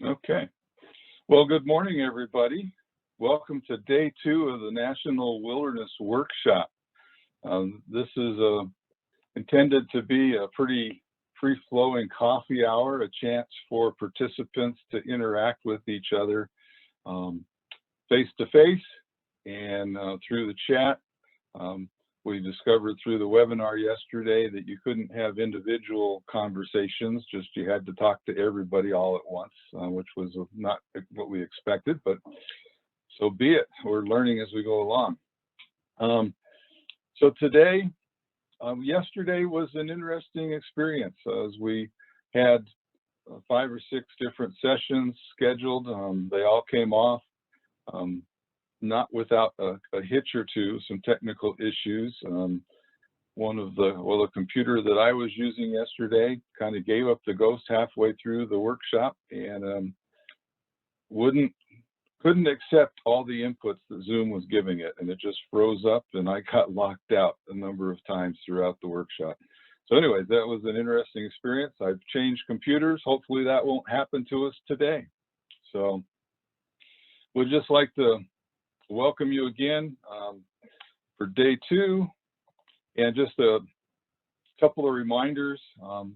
Okay. Well, good morning, everybody. Welcome to day 2 of the National Wilderness Workshop. This is intended to be a pretty free-flowing coffee hour, a chance for participants to interact with each other face-to-face and through the chat. We discovered through the webinar yesterday that you couldn't have individual conversations, just you had to talk to everybody all at once, which was not what we expected, but so be it. We're learning as we go along. So today, yesterday was an interesting experience as we had 5 or 6 different sessions scheduled. They all came off. Not without a hitch or two, some technical issues. The computer that I was using yesterday kind of gave up the ghost halfway through the workshop and couldn't accept all the inputs that Zoom was giving it, and it just froze up and I got locked out a number of times throughout the workshop. So anyway, that was an interesting experience. I've changed computers. Hopefully that won't happen to us today. So we'd just like to welcome you again for day 2, and just a couple of reminders.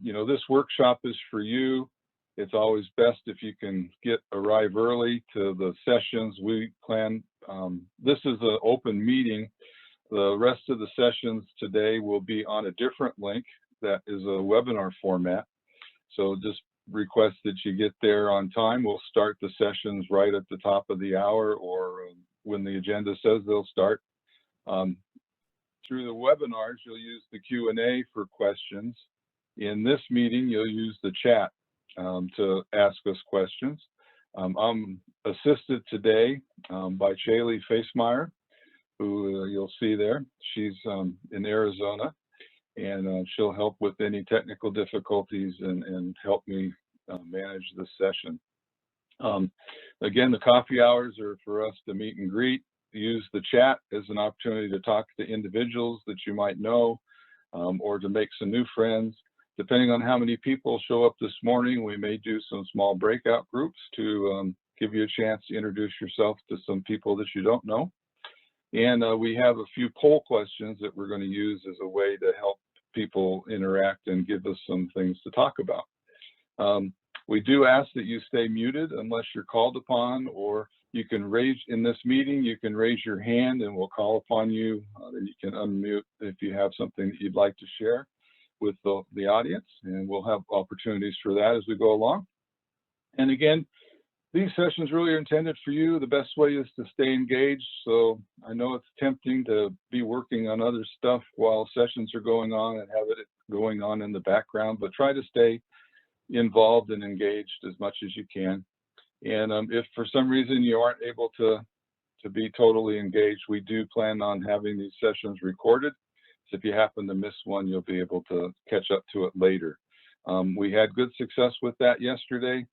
This workshop is for you. It's always best if you can arrive early to the sessions. We plan, this is an open meeting. The rest of the sessions today will be on a different link that is a webinar format. So just request that you get there on time. We'll start the sessions right at the top of the hour or when the agenda says they'll start. Through the webinars, you'll use the Q&A for questions. In this meeting, you'll use the chat to ask us questions. I'm assisted today by Shaylee Facemeyer, who you'll see there. She's in Arizona, and she'll help with any technical difficulties and help me manage this session. Again, the coffee hours are for us to meet and greet. Use the chat as an opportunity to talk to individuals that you might know or to make some new friends. Depending on how many people show up this morning, we may do some small breakout groups to give you a chance to introduce yourself to some people that you don't know. And we have a few poll questions that we're going to use as a way to help people interact and give us some things to talk about. We do ask that you stay muted unless you're called upon, or you can in this meeting, you can raise your hand and we'll call upon you. Then you can unmute if you have something that you'd like to share with the audience, and we'll have opportunities for that as we go along. And again, these sessions really are intended for you. The best way is to stay engaged. So I know it's tempting to be working on other stuff while sessions are going on and have it going on in the background, but try to stay involved and engaged as much as you can. And if for some reason you aren't able to be totally engaged, we do plan on having these sessions recorded. So if you happen to miss one, you'll be able to catch up to it later. We had good success with that yesterday.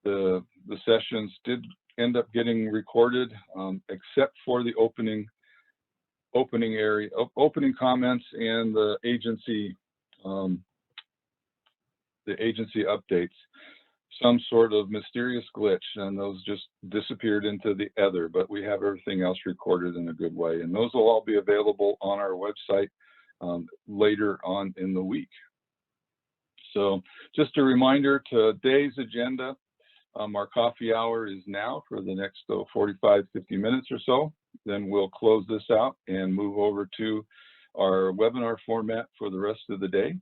The sessions did end up getting recorded, except for the opening comments and the agency updates. Some sort of mysterious glitch, and those just disappeared into the ether, but we have everything else recorded in a good way, and those will all be available on our website later on in the week. So just a reminder, today's agenda, our coffee hour is now for the next 45, 50 minutes or so. Then we'll close this out and move over to our webinar format for the rest of the day,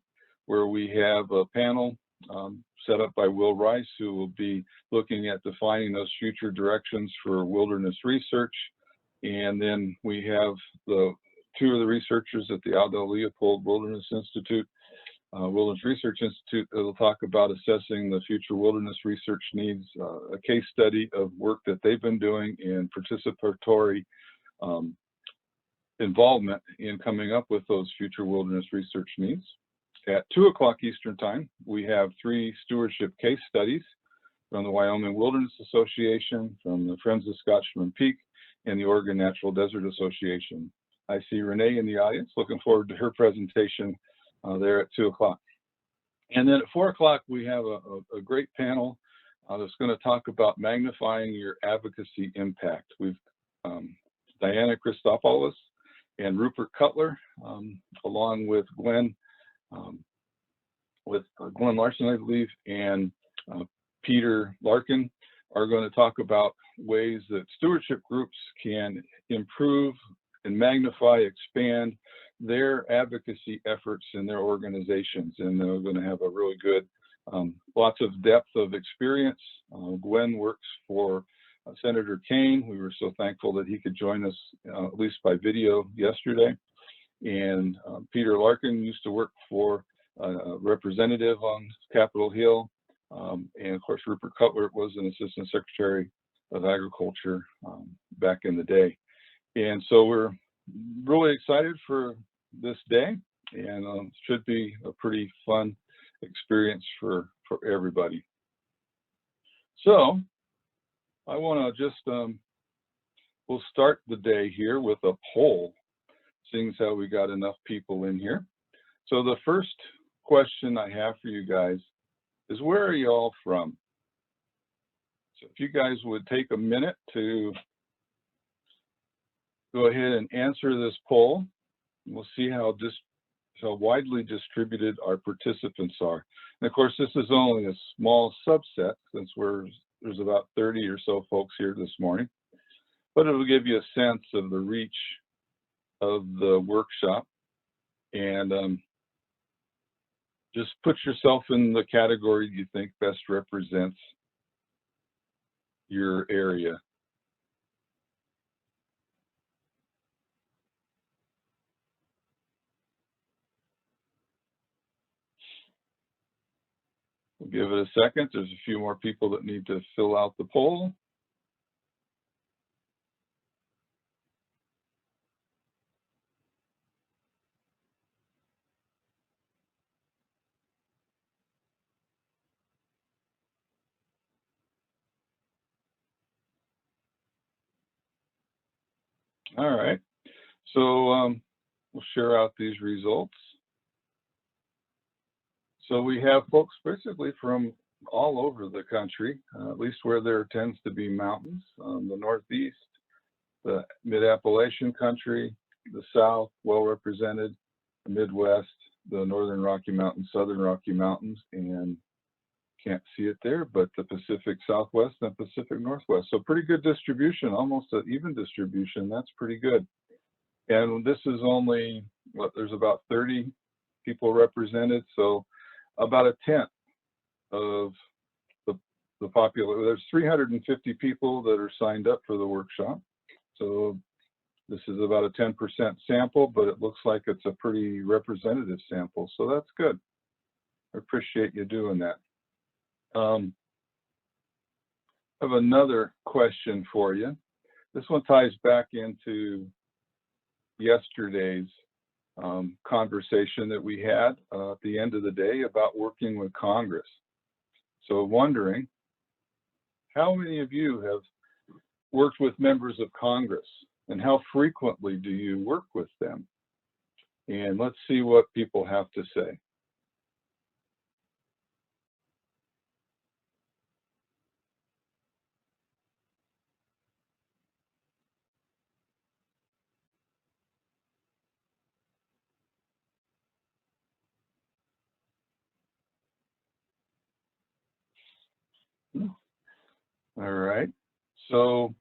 where we have a panel set up by Will Rice, who will be looking at defining those future directions for wilderness research. And then we have 2 of the researchers at the Aldo Leopold Wilderness Institute, Wilderness Research Institute, that will talk about assessing the future wilderness research needs, a case study of work that they've been doing in participatory involvement in coming up with those future wilderness research needs. At 2 o'clock Eastern Time, we have 3 stewardship case studies from the Wyoming Wilderness Association, from the Friends of Scotchman Peak, and the Oregon Natural Desert Association. I see Renee in the audience. Looking forward to her presentation there at 2 o'clock. And then at 4 o'clock, we have a great panel That's going to talk about magnifying your advocacy impact. We've Diana Christopoulos and Rupert Cutler, along with Glenn Larson, I believe, and Peter Larkin, are going to talk about ways that stewardship groups can improve and magnify, expand their advocacy efforts in their organizations. And they're going to have a really good, lots of depth of experience. Gwen works for Senator Kaine. We were so thankful that he could join us, at least by video, yesterday. And Peter Larkin used to work for a representative on Capitol Hill. And of course, Rupert Cutler was an Assistant Secretary of Agriculture back in the day. And so we're really excited for this day, and should be a pretty fun experience for everybody. So I want to just, we'll start the day here with a poll, seeing as how we got enough people in here. So the first question I have for you guys is, where are you all from? So if you guys would take a minute to go ahead and answer this poll, we'll see how widely distributed our participants are. And of course, this is only a small subset, since there's about 30 or so folks here this morning, but it will give you a sense of the reach of the workshop. And just put yourself in the category you think best represents your area. We'll give it a second. There's a few more people that need to fill out the poll. All right, so we'll share out these results. So we have folks basically from all over the country, at least where there tends to be mountains, the Northeast, the Mid-Appalachian country, the South, well represented, the Midwest, the Northern Rocky Mountains, Southern Rocky Mountains, and can't see it there, but the Pacific Southwest and Pacific Northwest. So pretty good distribution, almost an even distribution. That's pretty good. And this is only, there's about 30 people represented, so about a tenth of the population. There's 350 people that are signed up for the workshop. So this is about a 10% sample, but it looks like it's a pretty representative sample. So that's good. I appreciate you doing that. I have another question for you. This one ties back into yesterday's conversation that we had at the end of the day about working with Congress. So wondering, how many of you have worked with members of Congress, and how frequently do you work with them? And let's see what people have to say. All right, so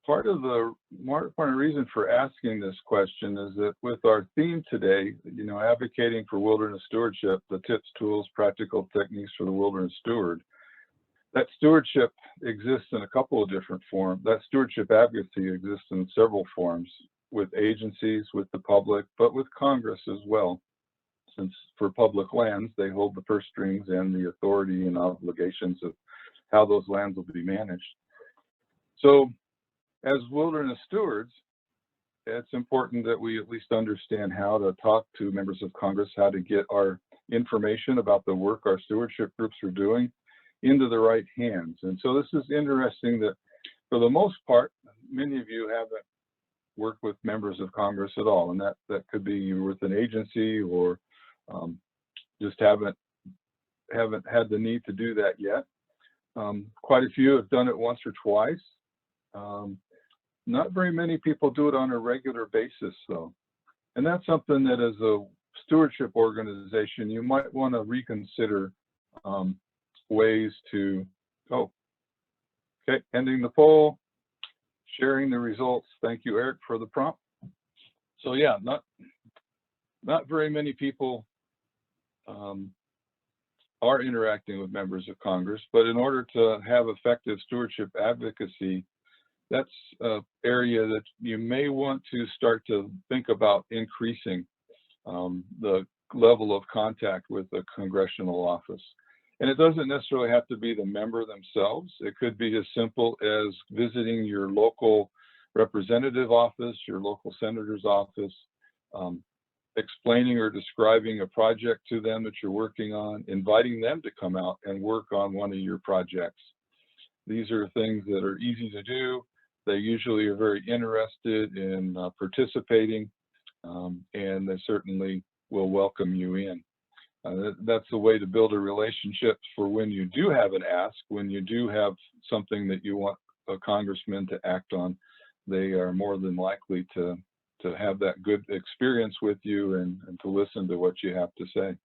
part of the reason for asking this question is that with our theme today, advocating for wilderness stewardship, the tips, tools, practical techniques for the wilderness steward, that stewardship exists in a couple of different forms. That stewardship advocacy exists in several forms, with agencies, with the public, but with Congress as well. Since for public lands, they hold the purse strings and the authority and obligations of how those lands will be managed. So as wilderness stewards, it's important that we at least understand how to talk to members of Congress, how to get our information about the work our stewardship groups are doing into the right hands. And so this is interesting that for the most part, many of you haven't worked with members of Congress at all. And that could be you with an agency, or just haven't haven't had the need to do that yet. Quite a few have done it once or twice. Not very many people do it on a regular basis, though. And that's something that as a stewardship organization, you might want to reconsider ways to, okay, ending the poll, sharing the results. Thank you, Eric, for the prompt. So yeah, not very many people are interacting with members of Congress, but in order to have effective stewardship advocacy, that's an area that you may want to start to think about increasing the level of contact with the congressional office. And it doesn't necessarily have to be the member themselves. It could be as simple as visiting your local representative office, your local senator's office, explaining or describing a project to them that you're working on, inviting them to come out and work on one of your projects. These are things that are easy to do. They usually are very interested in participating, and they certainly will welcome you in. That's a way to build a relationship for when you do have an ask, when you do have something that you want a congressman to act on. They are more than likely to have that good experience with you and to listen to what you have to say.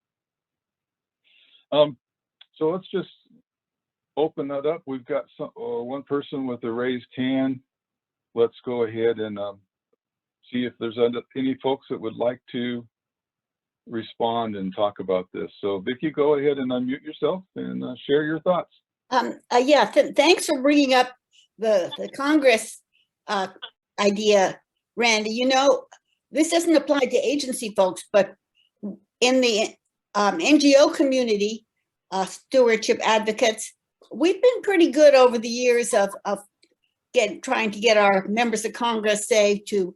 So let's just open that up. We've got one person with a raised hand. Let's go ahead and see if there's any folks that would like to respond and talk about this. So Vicki, go ahead and unmute yourself and share your thoughts. Yeah, thanks for bringing up the Congress idea, Randy. You know, this doesn't apply to agency folks, but in the NGO community, stewardship advocates, we've been pretty good over the years of trying to get our members of Congress, say, to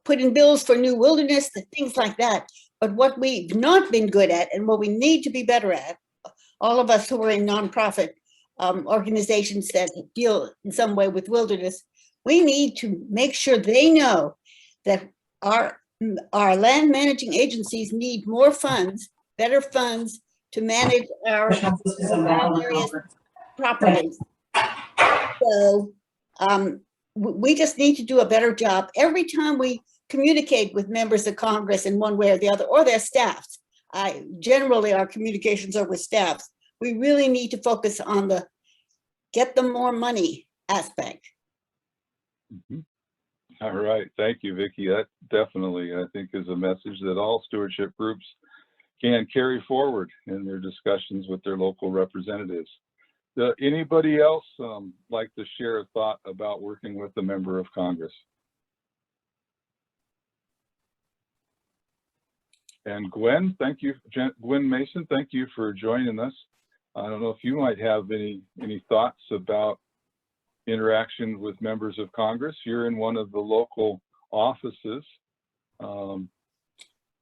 put in bills for new wilderness, things like that. But what we've not been good at, and what we need to be better at, all of us who are in nonprofit organizations that deal in some way with wilderness, we need to make sure they know that our land managing agencies need more funds, better funds to manage our various properties. So we just need to do a better job every time we communicate with members of Congress in one way or the other, or their staffs. Generally, our communications are with staffs. We really need to focus on the get them more money aspect. Mm-hmm. All right, thank you, Vicki. That definitely, I think, is a message that all stewardship groups can carry forward in their discussions with their local representatives. Anybody else like to share a thought about working with a member of Congress? And Gwen, thank you, Gwen Mason, thank you for joining us. I don't know if you might have any thoughts about interaction with members of Congress. You're in one of the local offices.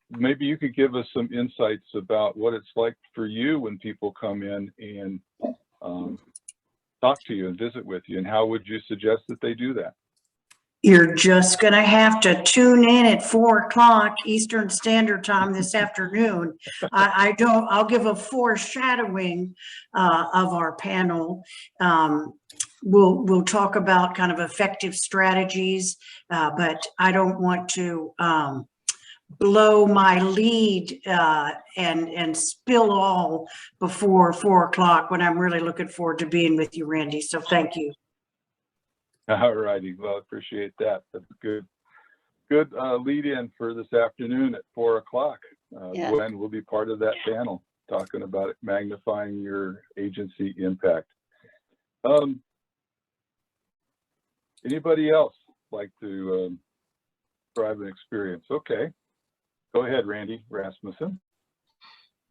Maybe you could give us some insights about what it's like for you when people come in and talk to you and visit with you, and how would you suggest that they do that? You're just going to have to tune in at 4 o'clock Eastern Standard Time this afternoon. I'll give a foreshadowing of our panel. We'll talk about kind of effective strategies, but I don't want to blow my lead and spill all before 4 o'clock, when I'm really looking forward to being with you, Randy. So thank you. All righty, well, I appreciate that. That's a good lead in for this afternoon at 4 o'clock. Yeah. Gwen will be part of that panel talking about it, magnifying your agency impact. Anybody else like to describe an experience? Okay, go ahead, Randy Rasmussen.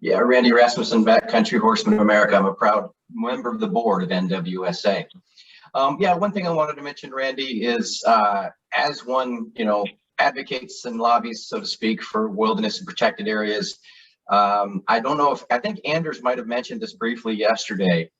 Yeah, Randy Rasmussen, Backcountry Horsemen of America. I'm a proud member of the board of NWSA. Yeah, one thing I wanted to mention, Randy, is as one, advocates and lobbies, so to speak, for wilderness and protected areas. I don't know I think Anders might have mentioned this briefly yesterday.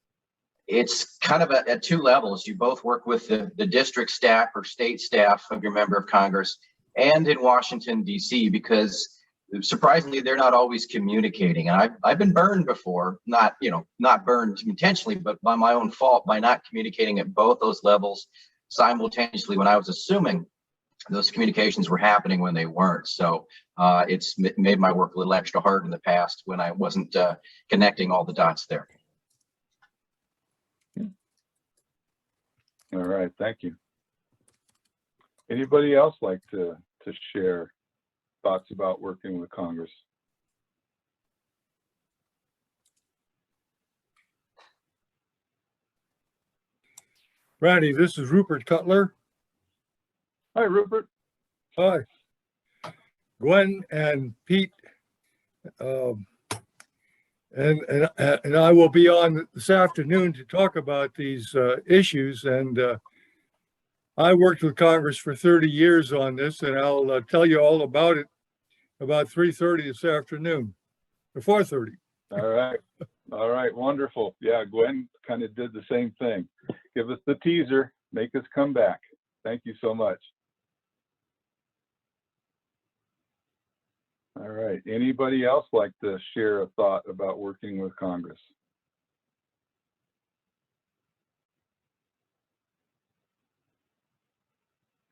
It's kind of at 2 levels. You both work with the district staff or state staff of your member of Congress and in Washington, D.C., because surprisingly, they're not always communicating. And I've been burned before, not, not burned intentionally, but by my own fault, by not communicating at both those levels simultaneously when I was assuming those communications were happening when they weren't. So it's made my work a little extra hard in the past when I wasn't connecting all the dots there. All right, thank you. Anybody else like to share thoughts about working with Congress? Randy, this is Rupert Cutler. Hi, Rupert. Hi. Gwen and Pete, and I will be on this afternoon to talk about these issues. And I worked with Congress for 30 years on this, and I'll tell you all about it about 3:30 this afternoon, or 4:30. All right, wonderful. Yeah, Gwen kind of did the same thing. Give us the teaser, make us come back. Thank you so much. All right, anybody else like to share a thought about working with Congress?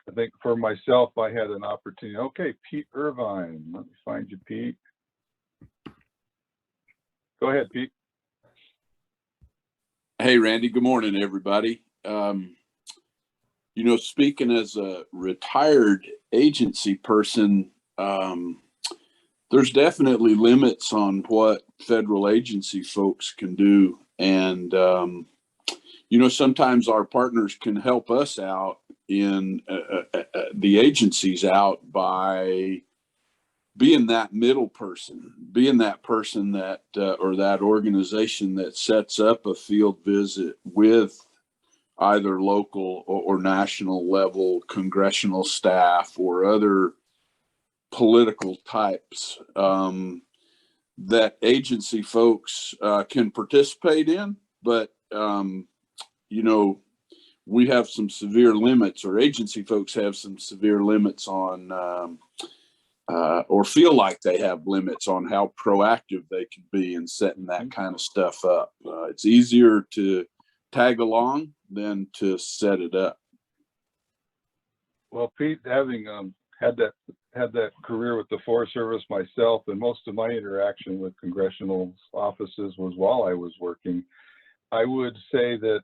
I think for myself, I had an opportunity. Okay, Pete Irvine. Let me find you, Pete. Go ahead, Pete. Hey, Randy. Good morning, everybody. Speaking as a retired agency person, there's definitely limits on what federal agency folks can do. And, sometimes our partners can help us out in the agencies out by being that middle person, being that person that or that organization that sets up a field visit with either local or national level congressional staff or other political types that agency folks can participate in, but we have some severe limits, or agency folks have some severe limits on or feel like they have limits on how proactive they can be in setting that kind of stuff up. It's easier to tag along than to set it up. Well, Pete, having had that career with the Forest Service myself, and most of my interaction with congressional offices was while I was working, I would say that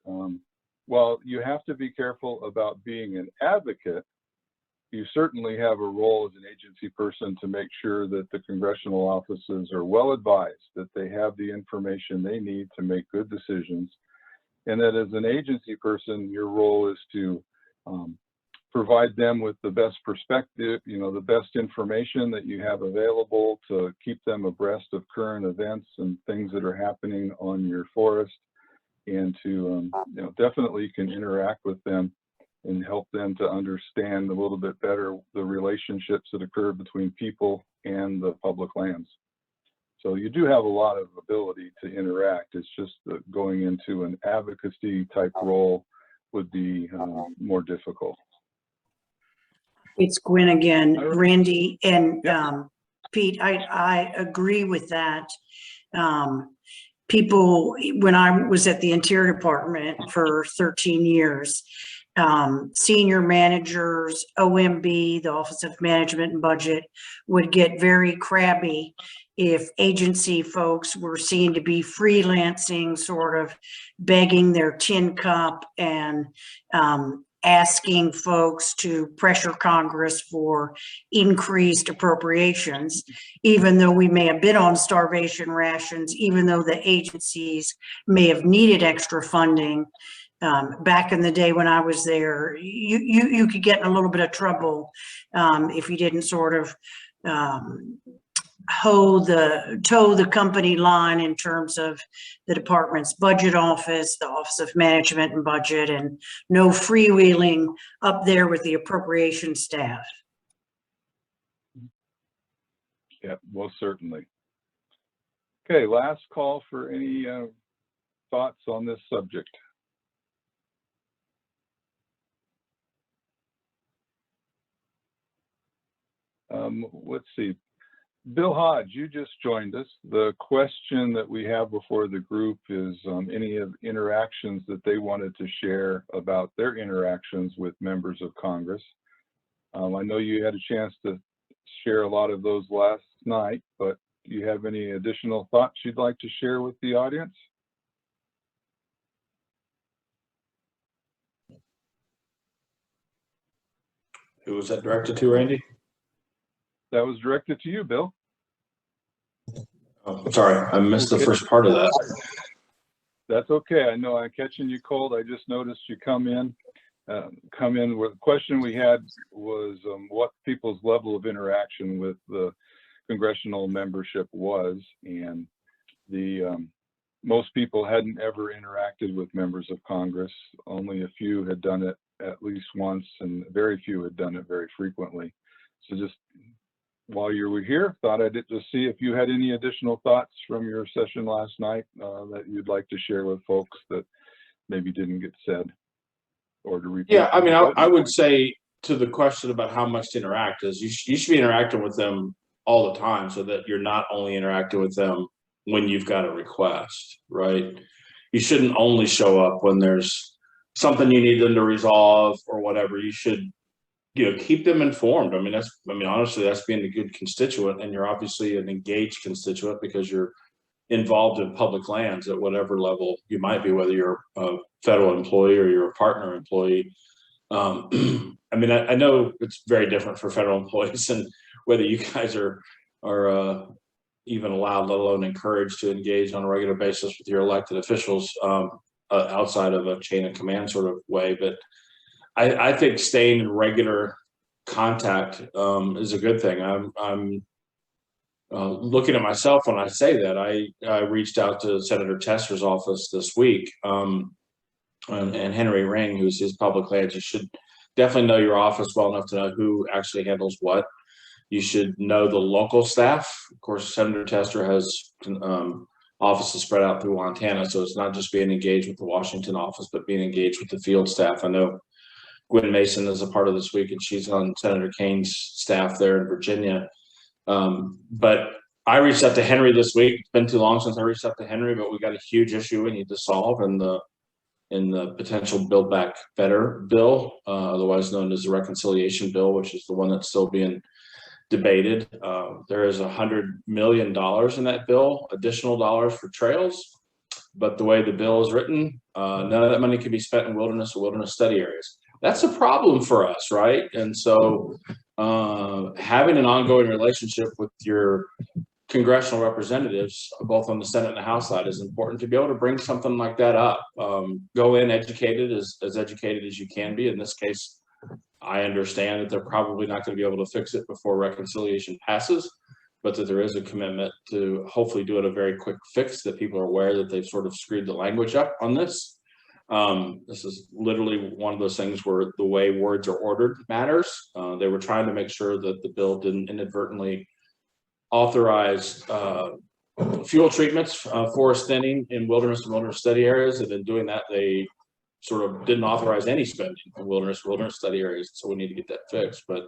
while you have to be careful about being an advocate, you certainly have a role as an agency person to make sure that the congressional offices are well advised, that they have the information they need to make good decisions, and that as an agency person, your role is to provide them with the best perspective, the best information that you have available to keep them abreast of current events and things that are happening on your forest, and to, definitely can interact with them and help them to understand a little bit better the relationships that occur between people and the public lands. So you do have a lot of ability to interact. It's just that going into an advocacy type role would be more difficult. It's Gwen again, All right. Randy and Pete, I agree with that. People, when I was at the Interior Department for 13 years, senior managers, OMB, the Office of Management and Budget, would get very crabby if agency folks were seen to be freelancing, sort of begging their tin cup and asking folks to pressure Congress for increased appropriations, even though we may have been on starvation rations, even though the agencies may have needed extra funding. Back in the day when I was there, you could get in a little bit of trouble if you didn't sort of toe the company line in terms of the department's budget office, the Office of Management and Budget, and no freewheeling up there with the appropriation staff. Yeah, most certainly. Okay, last call for any thoughts on this subject. Let's see. Bill Hodge, you just joined us. The question that we have before the group is any of interactions that they wanted to share about their interactions with members of Congress. I know you had a chance to share a lot of those last night, but do you have any additional thoughts you'd like to share with the audience? Who was that directed to, Randy? That was directed to you, Bill. Oh, I'm sorry, I missed the first part of that. That's okay. I know I'm catching you cold. I just noticed you come in. Where the question we had was what people's level of interaction with the congressional membership was, and the most people hadn't ever interacted with members of Congress. Only a few had done it at least once, and very few had done it very frequently. So just while you were here, thought I'd just see if you had any additional thoughts from your session last night that you'd like to share with folks that maybe didn't get said, or to repeat. Yeah, I mean, I would say to the question about how much to interact is you should be interacting with them all the time, so that you're not only interacting with them when you've got a request, right? You shouldn't only show up when there's something you need them to resolve or whatever. You should, keep them informed. I mean, honestly, that's being a good constituent, and you're obviously an engaged constituent because you're involved in public lands at whatever level you might be, whether you're a federal employee or you're a partner employee. I mean, I know it's very different for federal employees, and whether you guys are even allowed, let alone encouraged, to engage on a regular basis with your elected officials outside of a chain of command sort of way. But I think staying in regular contact is a good thing. I'm looking at myself when I say that. I reached out to Senator Tester's office this week, and Henry Ring, who's his public lands. You should definitely know your office well enough to know who actually handles what. You should know the local staff. Of course, Senator Tester has offices spread out through Montana, so it's not just being engaged with the Washington office, but being engaged with the field staff. I know Gwen Mason is a part of this week, and she's on Senator Kane's staff there in Virginia. But I reached out to Henry this week. It's been too long since I reached out to Henry, but we got a huge issue we need to solve in the potential Build Back Better bill, otherwise known as the reconciliation bill, which is the one that's still being debated. There is $100 million in that bill, additional dollars for trails, but the way the bill is written, none of that money can be spent in wilderness or wilderness study areas. That's a problem for us, right? And so having an ongoing relationship with your congressional representatives, both on the Senate and the House side, is important to be able to bring something like that up. Go in educated, as educated as you can be. In this case, I understand that they're probably not going to be able to fix it before reconciliation passes, but that there is a commitment to hopefully do it a very quick fix, that people are aware that they've sort of screwed the language up on this. This is literally one of those things where the way words are ordered matters. They were trying to make sure that the bill didn't inadvertently authorize fuel treatments, forest thinning in wilderness and wilderness study areas, and in doing that, they sort of didn't authorize any spending in wilderness study areas. So we need to get that fixed. But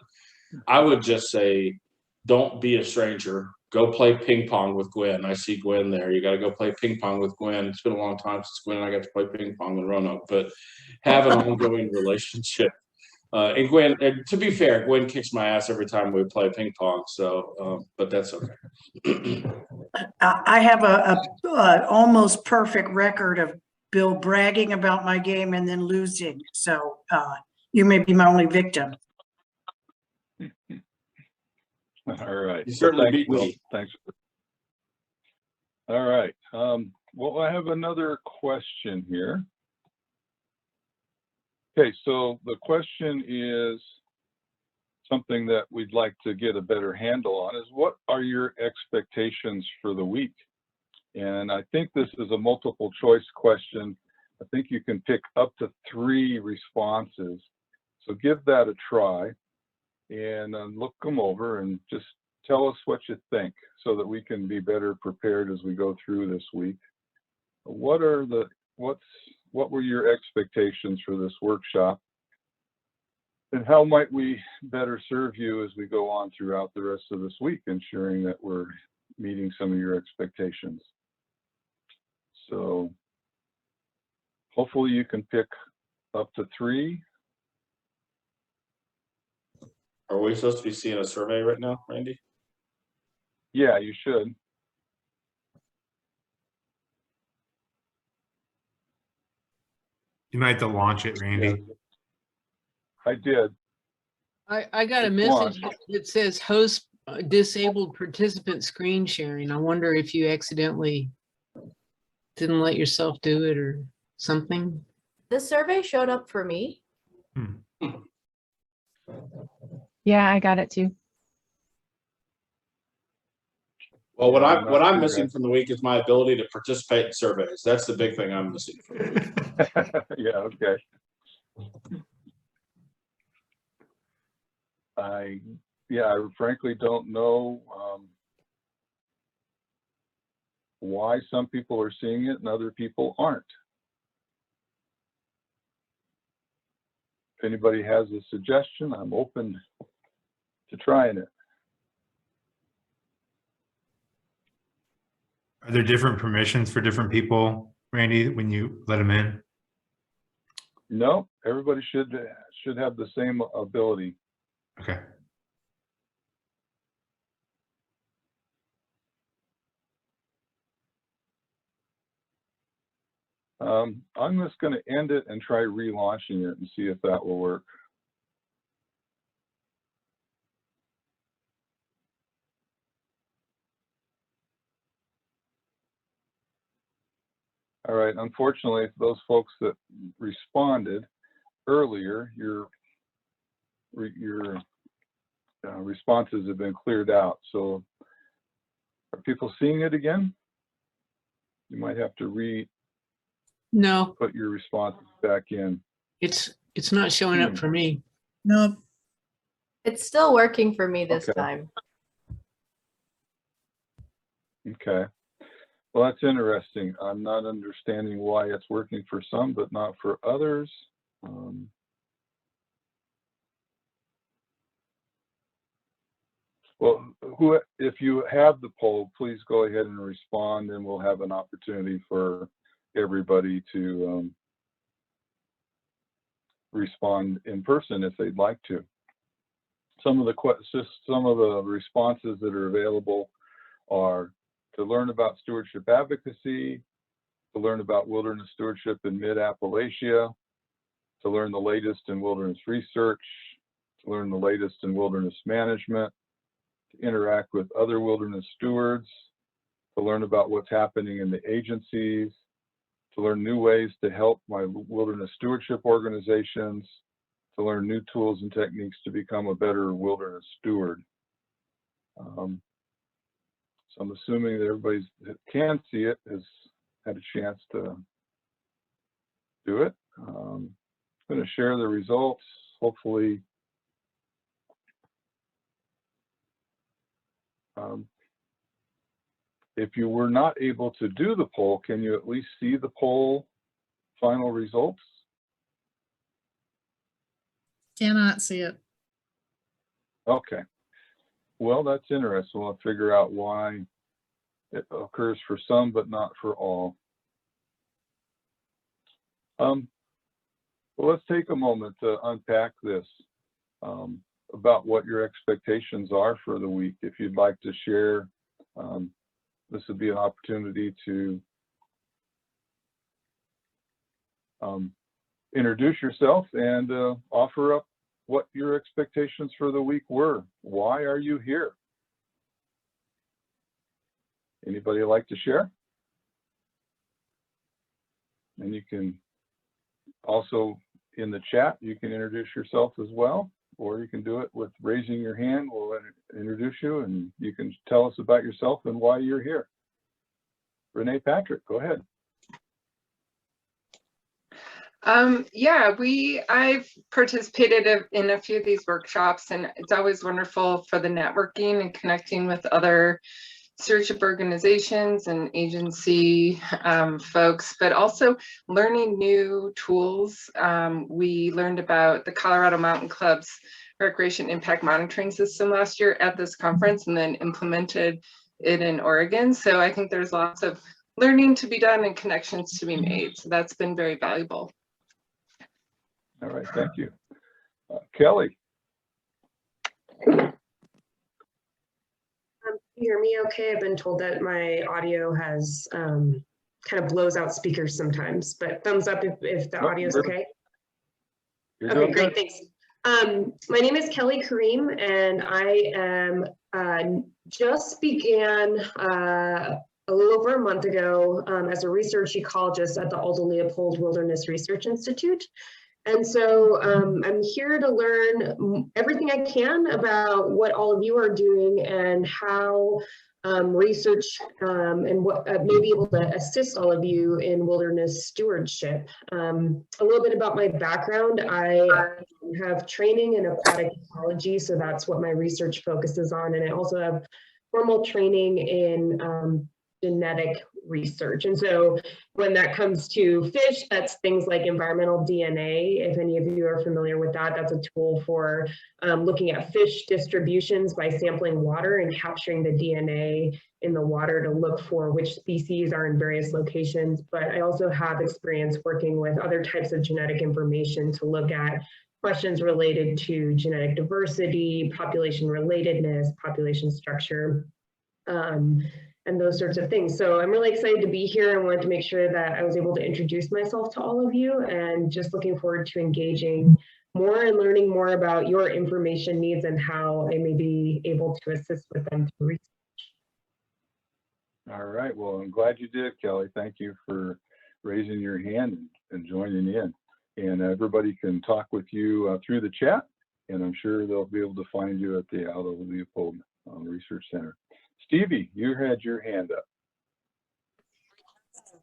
I would just say, don't be a stranger. Go play ping pong with Gwen. I see Gwen there. You got to go play ping pong with Gwen. It's been a long time since Gwen and I got to play ping pong in Roanoke, but have an ongoing relationship. And Gwen, and to be fair, Gwen kicks my ass every time we play ping pong. So, but that's okay. I have a almost perfect record of Bill bragging about my game and then losing. So you may be my only victim. All right. You certainly beat Bill. me. Thanks. All right. Well, I have another question here. Okay, so the question is something that we'd like to get a better handle on, is what are your expectations for the week? And I think this is a multiple choice question. I think you can pick up to 3 responses. So give that a try and look them over and just tell us what you think so that we can be better prepared as we go through this week. What were your expectations for this workshop? And how might we better serve you as we go on throughout the rest of this week, ensuring that we're meeting some of your expectations? So hopefully you can pick up to 3. Are we supposed to be seeing a survey right now, Randy? Yeah, you should. You might have to launch it, Randy. I did. I got a It's message launched. that says host disabled participant screen sharing. I wonder if you accidentally didn't let yourself do it or something. The survey showed up for me. Yeah, I got it too. Well, what Yeah, I'm I'm what not I'm sure. missing from the week is my ability to participate in surveys. That's the big thing I'm missing. Yeah, okay. I frankly don't know why some people are seeing it and other people aren't. If anybody has a suggestion, I'm open to trying it. Are there different permissions for different people, Randy, when you let them in? No, everybody should have the same ability. Okay. I'm just going to end it and try relaunching it and see if that will work. All right, unfortunately, those folks that responded earlier, your responses have been cleared out. So are people seeing it again? You might have to No, put your responses back in. it's not showing up for me. Nope. It's still working for me this Okay. time. Okay. Well, that's interesting. I'm not understanding why it's working for some, but not for others. Well, if you have the poll, please go ahead and respond, and we'll have an opportunity for everybody to respond in person if they'd like to. Some of the responses that are available are to learn about stewardship advocacy, to learn about wilderness stewardship in mid-Appalachia, to learn the latest in wilderness research, to learn the latest in wilderness management, to interact with other wilderness stewards, to learn about what's happening in the agencies, to learn new ways to help my wilderness stewardship organizations, to learn new tools and techniques to become a better wilderness steward. So I'm assuming that everybody that can see it has had a chance to do it. I'm going to share the results. Hopefully, if you were not able to do the poll, can you at least see the poll final results? Cannot see it. Okay. Well, that's interesting. We'll figure out why it occurs for some, but not for all. Well, let's take a moment to unpack this about what your expectations are for the week. If you'd like to share, this would be an opportunity to introduce yourself and offer up what your expectations for the week were. Why are you here? Anybody like to share? And you can also, in the chat, you can introduce yourself as well, or you can do it with raising your hand. We'll introduce you and you can tell us about yourself and why you're here. Renee Patrick, go ahead. Yeah, I've participated in a few of these workshops, and it's always wonderful for the networking and connecting with other stewardship organizations and agency folks, but also learning new tools. We learned about the Colorado Mountain Club's Recreation Impact Monitoring System last year at this conference and then implemented it in Oregon. So I think there's lots of learning to be done and connections to be made. So that's been very valuable. All right, thank you. Kelly. Can you hear me okay? I've been told that my audio has kind of blows out speakers sometimes, but thumbs up if the audio is okay. Okay, great, thanks. My name is Kelly Kareem, and I am just began a little over a month ago as a research ecologist at the Aldo Leopold Wilderness Research Institute. And so I'm here to learn everything I can about what all of you are doing and how research and what may be able to assist all of you in wilderness stewardship. A little bit about my background. I have training in aquatic ecology, so that's what my research focuses on. And I also have formal training in genetic research. And so when that comes to fish, that's things like environmental DNA. If any of you are familiar with that, that's a tool for looking at fish distributions by sampling water and capturing the DNA in the water to look for which species are in various locations. But I also have experience working with other types of genetic information to look at questions related to genetic diversity, population relatedness, population structure, and those sorts of things. So I'm really excited to be here and wanted to make sure that I was able to introduce myself to all of you, and just looking forward to engaging more and learning more about your information needs and how I may be able to assist with them through research. All right, well, I'm glad you did, Kelly. Thank you for raising your hand and joining in. And everybody can talk with you through the chat, and I'm sure they'll be able to find you at the Aldo Leopold Research Center. Stevie, you had your hand up.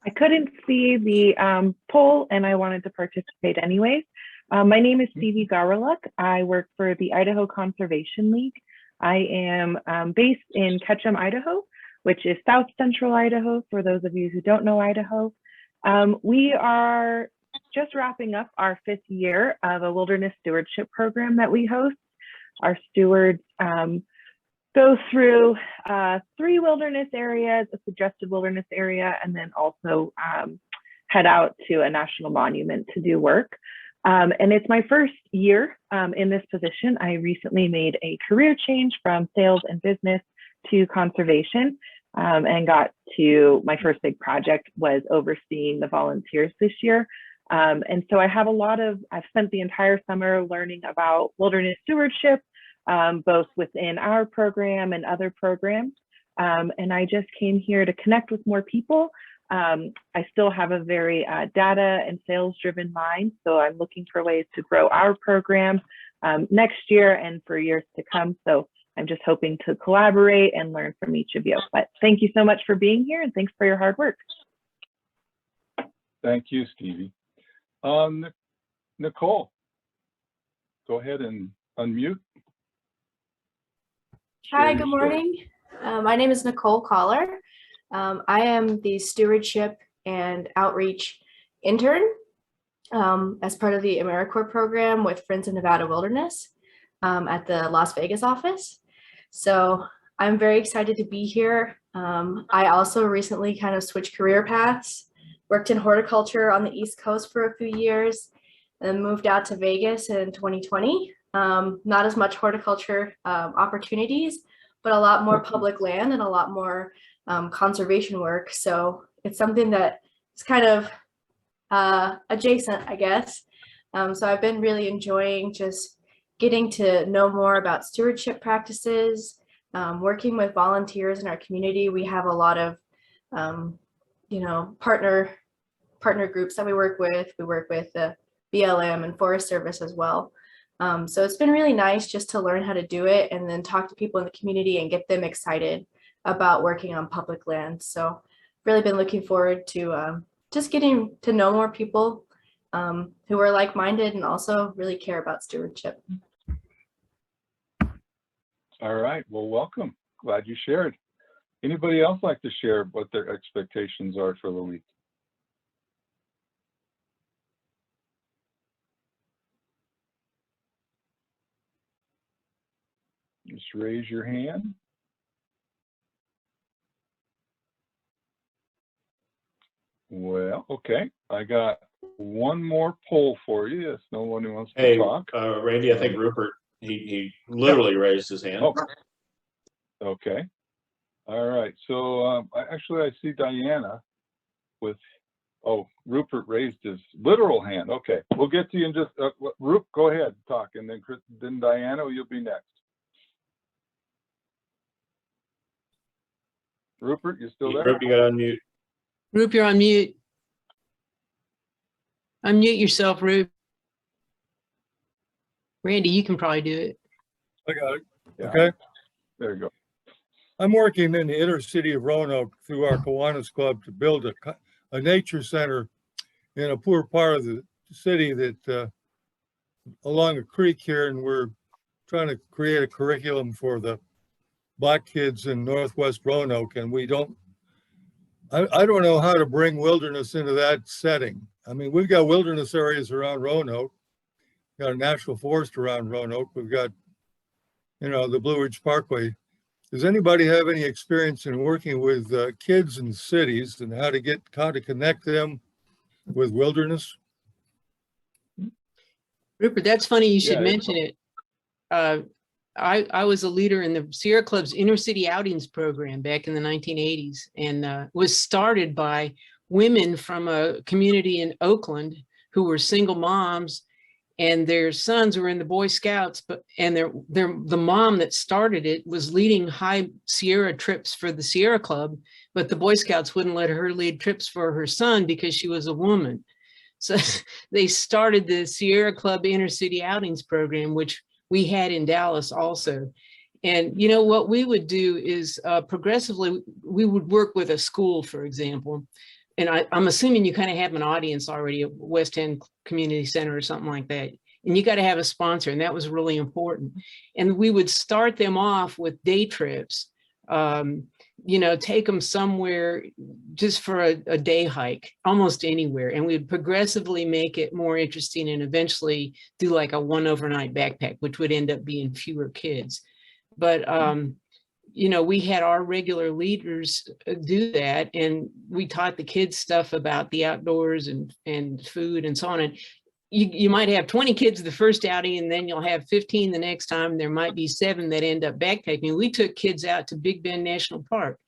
I couldn't see the poll and I wanted to participate anyways. My name is Stevie Garwaluk. I work for the Idaho Conservation League. I am based in Ketchum, Idaho, which is South Central Idaho, for those of you who don't know Idaho. We are just wrapping up our 5th year of a wilderness stewardship program that we host. Our stewards go through 3 wilderness areas, a suggested wilderness area, and then also head out to a national monument to do work. And it's my first year in this position. I recently made a career change from sales and business to conservation, and got to my first big project was overseeing the volunteers this year. And so I've spent the entire summer learning about wilderness stewardship, both within our program and other programs. And I just came here to connect with more people. I still have a very data and sales driven mind. So I'm looking for ways to grow our program next year and for years to come. So I'm just hoping to collaborate and learn from each of you. But thank you so much for being here, and thanks for your hard work. Thank you, Stevie. Nicole, go ahead and unmute. Hi, good morning. My name is Nicole Collar. I am the stewardship and outreach intern as part of the AmeriCorps program with Friends of Nevada Wilderness at the Las Vegas office. So I'm very excited to be here. I also recently kind of switched career paths, worked in horticulture on the East Coast for a few years, and moved out to Vegas in 2020. Not as much horticulture opportunities, but a lot more public land and a lot more conservation work. So it's something that is kind of adjacent, I guess. So I've been really enjoying just getting to know more about stewardship practices, working with volunteers in our community. We have a lot of, partner groups that we work with. We work with the BLM and Forest Service as well. So it's been really nice just to learn how to do it and then talk to people in the community and get them excited about working on public land. So really been looking forward to just getting to know more people who are like-minded and also really care about stewardship. All right, well, welcome. Glad you shared. Anybody else like to share what their expectations are for the week? Just raise your hand. Well, okay, I got one more poll for you. If no one who wants to Hey, talk. Randy, I think Rupert, he literally raised his hand. Oh, okay. All right. So actually, I see Diana with, oh, Rupert raised his literal hand. Okay, we'll get to you in just, Rup, go ahead, talk, and then Diana, you'll be next. Rupert, you still there? Rupert, you got to unmute. Rup, you're on mute. Unmute yourself, Rup. Randy, you can probably do it. I got it. Yeah. Okay. There you go. I'm working in the inner city of Roanoke through our Kiwanis Club to build a nature center in a poor part of the city that along a creek here, and we're trying to create a curriculum for the Black kids in Northwest Roanoke, and we don't, I don't know how to bring wilderness into that setting. I mean, we've got wilderness areas around Roanoke, we've got a national forest around Roanoke, we've got, you know, the Blue Ridge Parkway. Does anybody have any experience in working with kids in cities and how to connect them with wilderness? Rupert, that's funny you should Yeah, mention it. I was a leader in the Sierra Club's Inner City Outings program back in the 1980s, and was started by women from a community in Oakland who were single moms, and their sons were in the Boy Scouts, and the mom that started it was leading high Sierra trips for the Sierra Club, but the Boy Scouts wouldn't let her lead trips for her son because she was a woman. So they started the Sierra Club Inner City Outings program, which we had in Dallas also. And you know what we would do is progressively, we would work with a school, for example. And I'm assuming you kind of have an audience already at West End Community Center or something like that. And you got to have a sponsor, and that was really important. And we would start them off with day trips, you know, take them somewhere just for a day hike, almost anywhere. And we'd progressively make it more interesting and eventually do like a 1 overnight backpack, which would end up being fewer kids. But, you know, we had our regular leaders do that, and we taught the kids stuff about the outdoors and food and so on. And you might have 20 kids the first outing, and then you'll have 15 the next time. There might be 7 that end up backpacking. We took kids out to Big Bend National Park,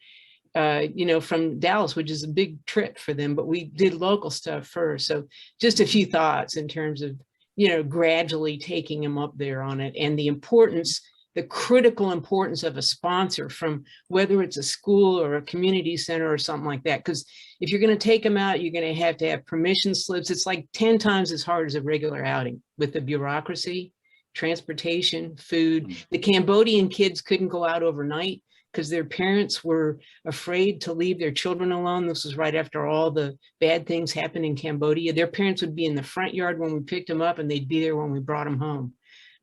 you know, from Dallas, which is a big trip for them, but we did local stuff first. So just a few thoughts in terms of, you know, gradually taking them up there on it, and the importance, the critical importance of a sponsor, from whether it's a school or a community center or something like that. Because if you're going to take them out, you're going to have permission slips. It's like 10 times as hard as a regular outing with the bureaucracy, transportation, food. The Cambodian kids couldn't go out overnight because their parents were afraid to leave their children alone. This was right after all the bad things happened in Cambodia. Their parents would be in the front yard when we picked them up, and they'd be there when we brought them home.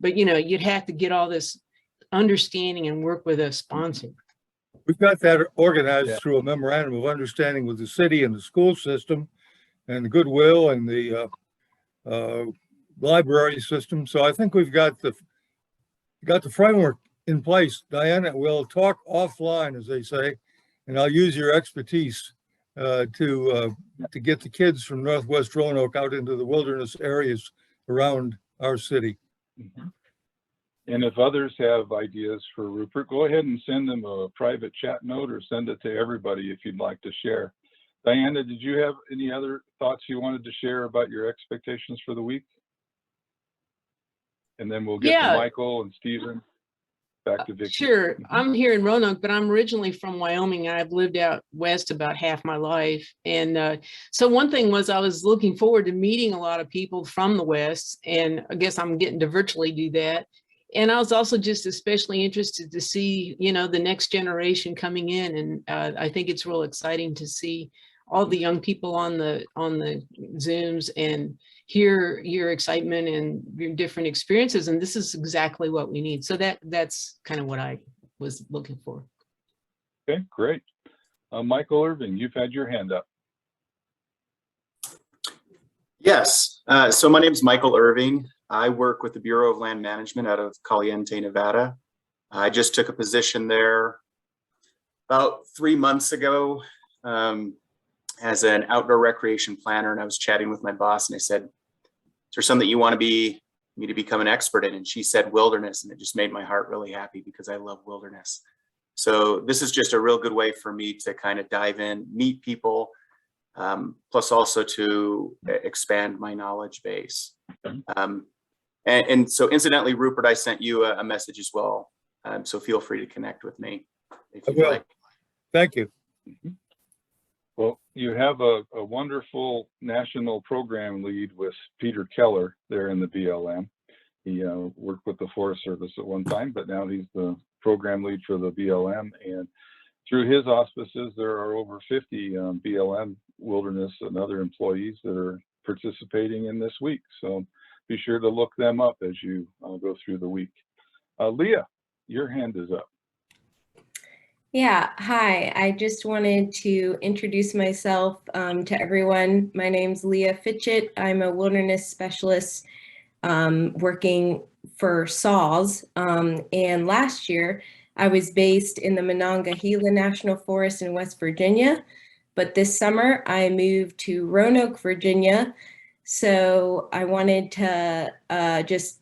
But, you know, you'd have to get all this understanding and work with a sponsor. We've got that organized through a memorandum of understanding with the city and the school system and the Goodwill and the library system. So I think we've got the framework in place. Diana, we'll talk offline, as they say, and I'll use your expertise to get the kids from Northwest Roanoke out into the wilderness areas around our city. Mm-hmm. And if others have ideas for Rupert, go ahead and send them a private chat note or send it to everybody if you'd like to share. Diana, did you have any other thoughts you wanted to share about your expectations for the week? And then we'll get to Michael and Stephen. Back to Vicki. Sure. I'm here in Roanoke, but I'm originally from Wyoming. I've lived out west about half my life. And so one thing was I was looking forward to meeting a lot of people from the West, and I guess I'm getting to virtually do that. And I was also just especially interested to see, you know, the next generation coming in. And I think it's real exciting to see all the young people on the Zooms and hear your excitement and your different experiences. And this is exactly what we need. So that's kind of what I was looking for. Okay, great. Michael Irving, you've had your hand up. Yes. So my name is Michael Irving. I work with the Bureau of Land Management out of Caliente, Nevada. I just took a position there about 3 months ago as an outdoor recreation planner, and I was chatting with my boss and I said, is there something you want me to become an expert in? And she said wilderness, and it just made my heart really happy because I love wilderness. So this is just a real good way for me to kind of dive in, meet people, plus also to expand my knowledge base. And so incidentally, Rupert, I sent you a message as well. So feel free to connect with me if you'd like. Thank you. Well, you have a wonderful national program lead with Peter Keller there in the BLM. He worked with the Forest Service at one time, but now he's the program lead for the BLM. And through his auspices, there are over 50 BLM wilderness and other employees that are participating in this week. So be sure to look them up as you go through the week. Leah, your hand is up. Yeah, hi. I just wanted to introduce myself to everyone. My name's Leah Fitchett. I'm a wilderness specialist working for SAWS. And last year, I was based in the Monongahela National Forest in West Virginia. But this summer, I moved to Roanoke, Virginia. So I wanted to just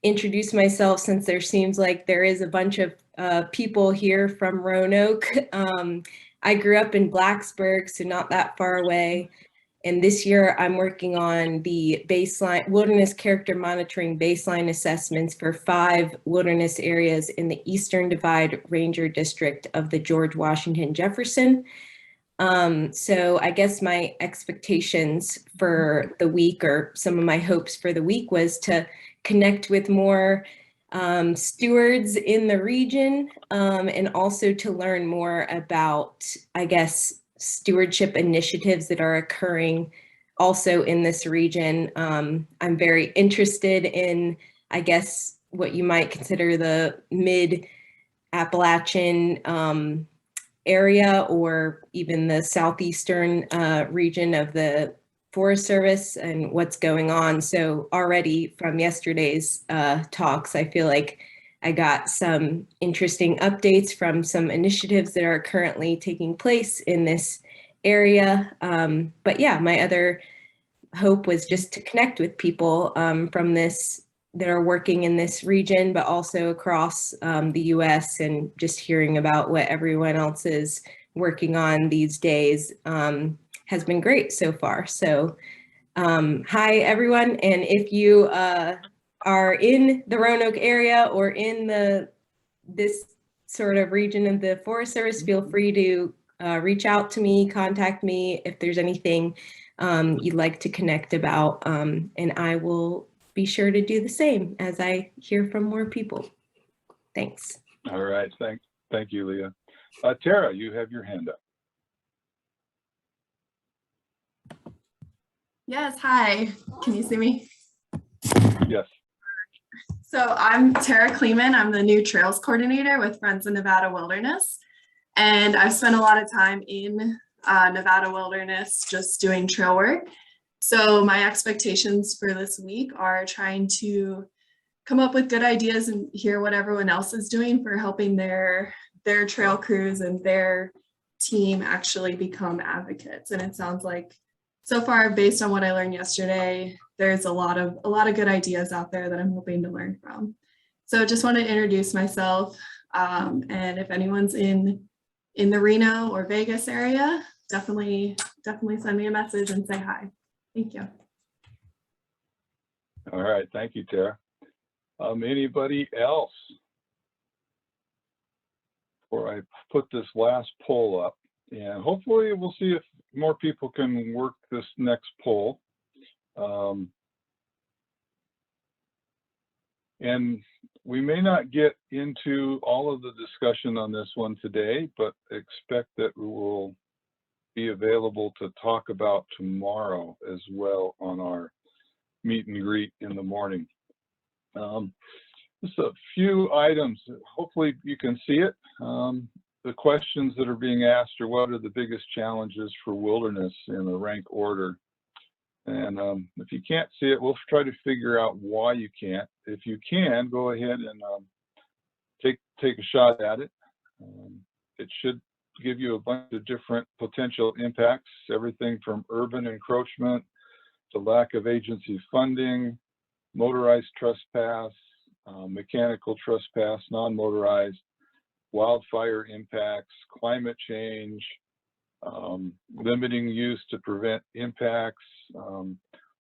introduce myself, since there seems like there is a bunch of people here from Roanoke. I grew up in Blacksburg, so not that far away. And this year I'm working on the baseline wilderness character monitoring baseline assessments for 5 wilderness areas in the Eastern Divide Ranger District of the George Washington Jefferson. So I guess my expectations for the week, or some of my hopes for the week, was to connect with more stewards in the region, and also to learn more about, I guess, stewardship initiatives that are occurring also in this region. I'm very interested in, I guess, what you might consider the mid-Appalachian area, or even the southeastern region of the Forest Service, and what's going on. So already from yesterday's talks, I feel like I got some interesting updates from some initiatives that are currently taking place in this area. But yeah, my other hope was just to connect with people from this that are working in this region, but also across the US, and just hearing about what everyone else is working on these days has been great so far. So hi everyone, and if you are in the Roanoke area or in this sort of region of the Forest Service, feel free to reach out to me, contact me if there's anything you'd like to connect about, and I will be sure to do the same as I hear from more people. Thanks. All right, thank you, Leah. Tara, you have your hand up. Yes, hi. Can you see me? Yes. So I'm Tara Kleeman. I'm the new Trails Coordinator with Friends of Nevada Wilderness. And I've spent a lot of time in Nevada Wilderness just doing trail work. So my expectations for this week are trying to come up with good ideas and hear what everyone else is doing for helping their trail crews and their team actually become advocates. And it sounds like so far, based on what I learned yesterday, there's a lot of good ideas out there that I'm hoping to learn from. So just want to introduce myself, and if anyone's in the Reno or Vegas area, definitely send me a message and say hi. Thank you. All right, thank you, Tara. Anybody else? Before I put this last poll up, and hopefully we'll see if more people can work this next poll. And we may not get into all of the discussion on this one today, but expect that we will be available to talk about tomorrow as well on our meet and greet in the morning. Just a few items. Hopefully you can see it. the questions that are being asked are what are the biggest challenges for wilderness in the rank order. And if you can't see it, we'll try to figure out why you can't. If you can, go ahead and take a shot at it. It should give you a bunch of different potential impacts, everything from urban encroachment to lack of agency funding, motorized trespass, mechanical trespass, non-motorized, wildfire impacts, climate change, limiting use to prevent impacts,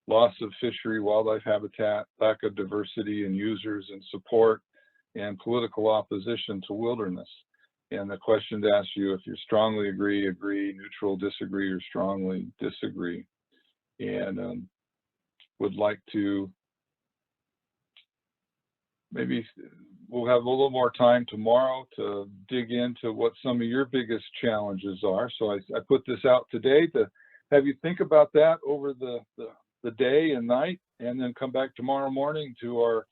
loss of fishery, wildlife habitat, lack of diversity in users and support, and political opposition to wilderness. And the question asks you if you strongly agree, neutral, disagree, or strongly disagree. And would like to, maybe we'll have a little more time tomorrow to dig into what some of your biggest challenges are. So I put this out today to have you think about that over the day and night, and then come back tomorrow morning to our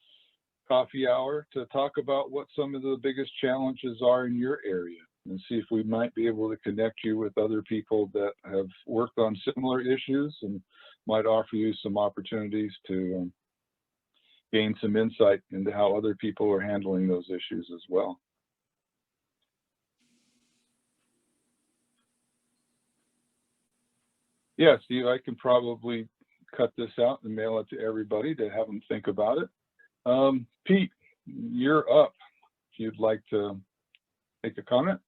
coffee hour to talk about what some of the biggest challenges are in your area, and see if we might be able to connect you with other people that have worked on similar issues and might offer you some opportunities to gain some insight into how other people are handling those issues as well. Yeah, Steve, I can probably cut this out and mail it to everybody to have them think about it. Pete, you're up. If you'd like to make a comment.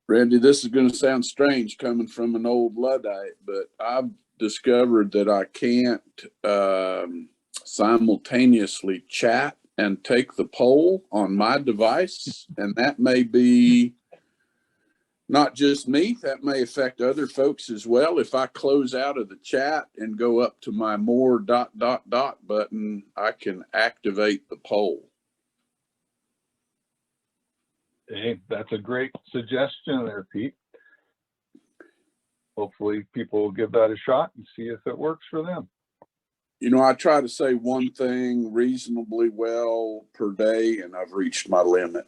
Randy, this is going to sound strange coming from an old Luddite, but I've discovered that I can't simultaneously chat and take the poll on my device. And that may be not just me, that may affect other folks as well. If I close out of the chat and go up to my more ... button, I can activate the poll. Hey, that's a great suggestion there, Pete. Hopefully people will give that a shot and see if it works for them. You know, I try to say one thing reasonably well per day, and I've reached my limit.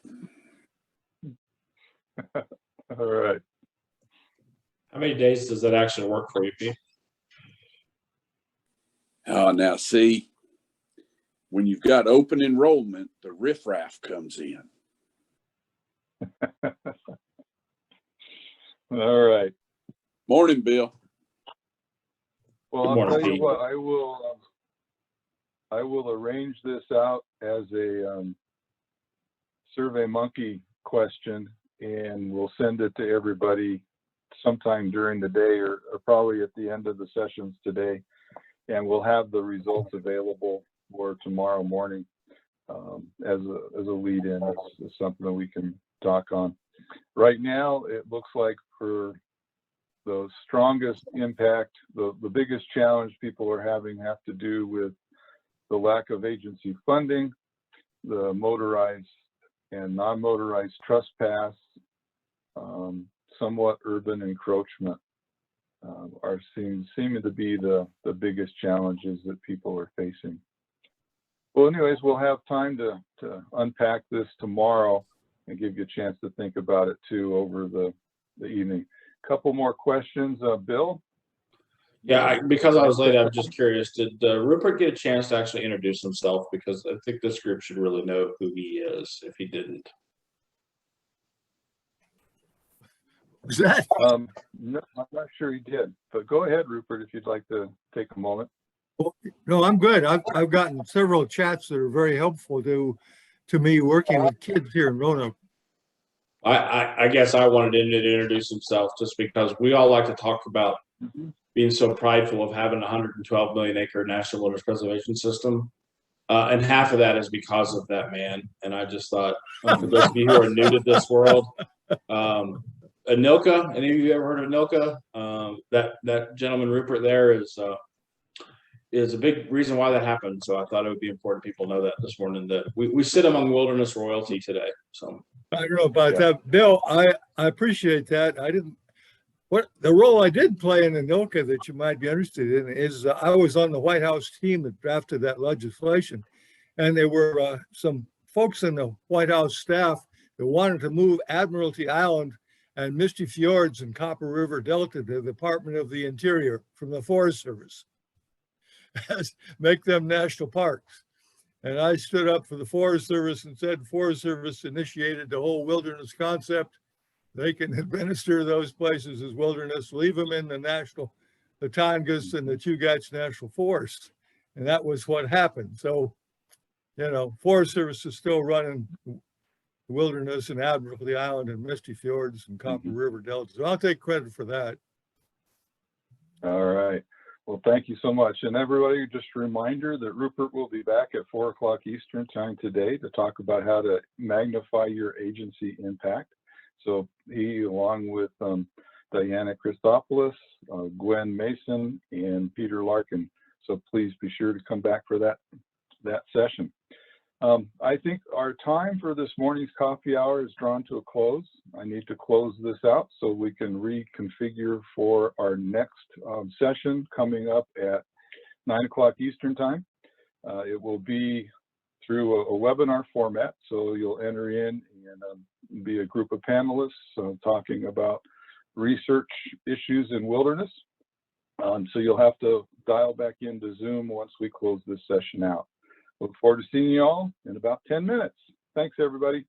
All right. How many days does that actually work for you, Pete? Now see, when you've got open enrollment, the riffraff comes in. All right. Morning, Bill. Well, I'll tell you what, I will arrange this out as a SurveyMonkey question, and we'll send it to everybody sometime during the day or probably at the end of the sessions today. And we'll have the results available for tomorrow morning as a lead in, as something that we can talk on. Right now, it looks like for the strongest impact, the biggest challenge people are having have to do with the lack of agency funding, the motorized and non-motorized trespass, somewhat urban encroachment are seeming to be the biggest challenges that people are facing. Well, anyways, we'll have time to unpack this tomorrow and give you a chance to think about it too over the evening. Couple more questions, Bill? Yeah, because I was late, I'm just curious, did Rupert get a chance to actually introduce himself? Because I think this group should really know who he is if he didn't. Was that? No, I'm not sure he did, but go ahead, Rupert, if you'd like to take a moment. Well, no, I'm good. I've gotten several chats that are very helpful to me working with kids here in Roanoke. I guess I wanted him to introduce himself just because we all like to talk about being so prideful of having a 112 million acre national wilderness preservation system. And half of that is because of that man. And I just thought, for those of you who are new to this world, Anilka, any of you ever heard of Anilka? That gentleman Rupert there is a big reason why that happened. So I thought it would be important people know that this morning, that we sit among wilderness royalty today. So I don't know about that, Bill. I appreciate that. What the role I did play in Anilka that you might be interested in is I was on the White House team that drafted that legislation, and there were some folks in the White House staff that wanted to move Admiralty Island and Misty Fjords and Copper River Delta to the Department of the Interior from the Forest Service. Make them national parks. And I stood up for the Forest Service and said, Forest Service initiated the whole wilderness concept. They can administer those places as wilderness, leave them in the Tongass and the Chugach National Forest. And that was what happened. So, you know, Forest Service is still running wilderness and Admiralty Island and Misty Fjords and Copper River Delta. So I'll take credit for that. All right. Well, thank you so much. And everybody, just a reminder that Rupert will be back at 4 o'clock Eastern time today to talk about how to magnify your agency impact. So he, along with Diana Christopoulos, Gwen Mason, and Peter Larkin. So please be sure to come back for that session. I think our time for this morning's coffee hour is drawn to a close. I need to close this out so we can reconfigure for our next session coming up at 9 o'clock Eastern time. It will be through a webinar format, so you'll enter in and be a group of panelists talking about research issues in wilderness. So you'll have to dial back into Zoom once we close this session out. Look forward to seeing you all in about 10 minutes. Thanks, everybody.